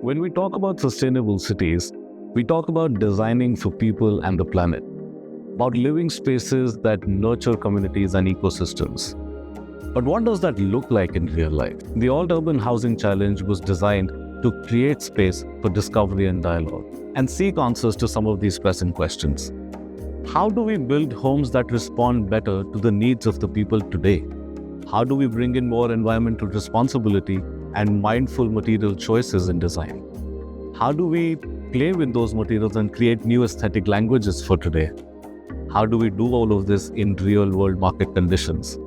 When we talk about sustainable cities, we talk about designing for people and the planet, about living spaces that nurture communities and ecosystems. But what does that look like in real life? The Alt Urban Housing Challenge was designed to create space for discovery and dialogue and seek answers to some of these pressing questions. How do we build homes that respond better to the needs of the people today? How do we bring in more environmental responsibility and mindful material choices in design? How do we play with those materials and create new aesthetic languages for today? How do we do all of this in real-world market conditions?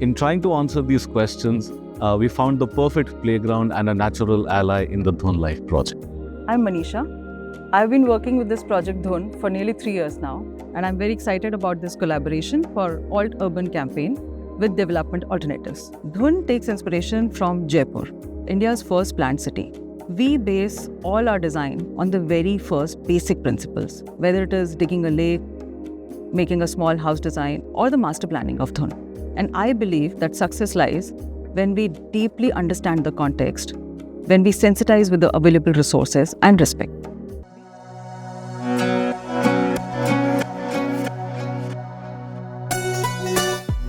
In trying to answer these questions, we found the perfect playground and a natural ally in the Dhun Life project. I'm Manisha. I've been working with this project Dhun for nearly 3 years now, and I'm very excited about this collaboration for Alt Urban campaign with development alternatives. Dhun takes inspiration from Jaipur, India's first planned city. We base all our design on the very first basic principles, whether it is digging a lake, making a small house design, or the master planning of Dhun. And I believe that success lies when we deeply understand the context, when we sensitize with the available resources and respect.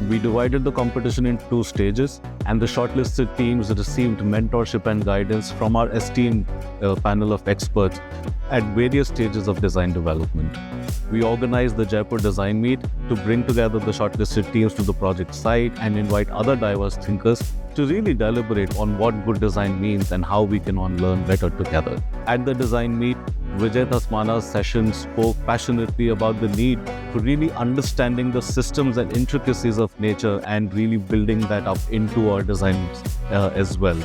We divided the competition into 2 stages, and the shortlisted teams received mentorship and guidance from our esteemed panel of experts at various stages of design development. We organized the Jaipur Design Meet to bring together the shortlisted teams to the project site and invite other diverse thinkers to really deliberate on what good design means and how we can all learn better together. At the design meet, Vijay Tasmana's session spoke passionately about the need for really understanding the systems and intricacies of nature and really building that up into our designs as well.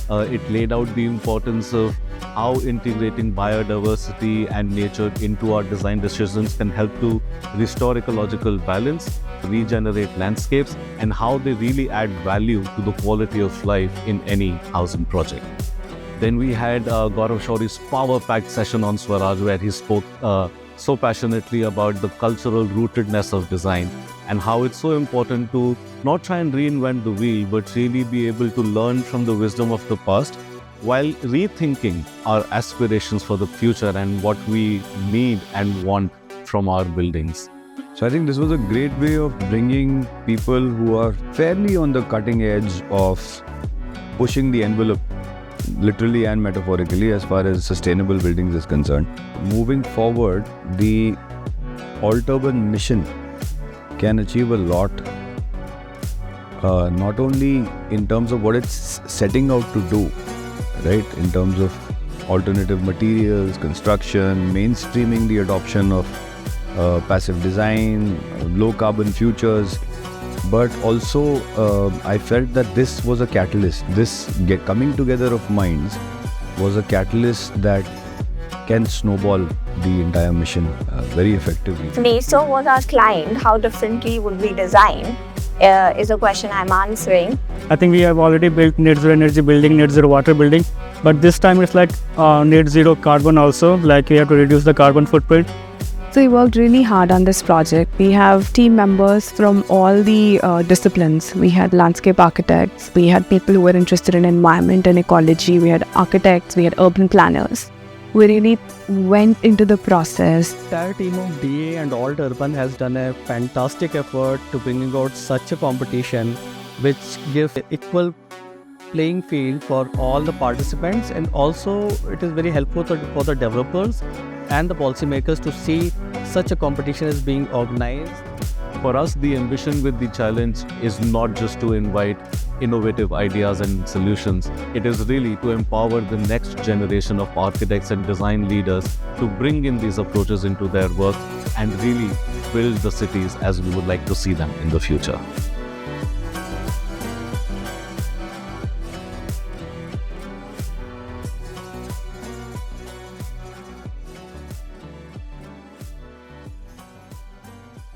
It laid out the importance of how integrating biodiversity and nature into our design decisions can help to restore ecological balance, regenerate landscapes, and how they really add value to the quality of life in any housing project. Then we had Gaurav Shauri's power-packed session on Swaraj, where he spoke so passionately about the cultural rootedness of design and how it's so important to not try and reinvent the wheel, but really be able to learn from the wisdom of the past while rethinking our aspirations for the future and what we need and want from our buildings. So I think this was a great way of bringing people who are fairly on the cutting edge of pushing the envelope, literally and metaphorically, as far as sustainable buildings is concerned. Moving forward, the Alt Urban mission can achieve a lot, not only in terms of what it's setting out to do, right, in terms of alternative materials, construction, mainstreaming the adoption of passive design, low carbon futures, but also I felt that this was a catalyst. This coming together of minds was a catalyst that can snowball the entire mission very effectively. NASO was our client. How differently would we design is a question I'm answering. I think we have already built net zero energy building, net zero water building, but this time it's like net zero carbon also, like we have to reduce the carbon footprint. So we worked really hard on this project. We have team members from all the disciplines. We had landscape architects, we had people who were interested in environment and ecology, we had architects, we had urban planners. We really went into the process. The entire team of DA and Alt Urban has done a fantastic effort to bring out such a competition which gives equal playing field for all the participants, and also it is very helpful for the developers and the policymakers to see such a competition is being organized. For us, the ambition with the challenge is not just to invite innovative ideas and solutions. It is really to empower the next generation of architects and design leaders to bring in these approaches into their work and really build the cities as we would like to see them in the future.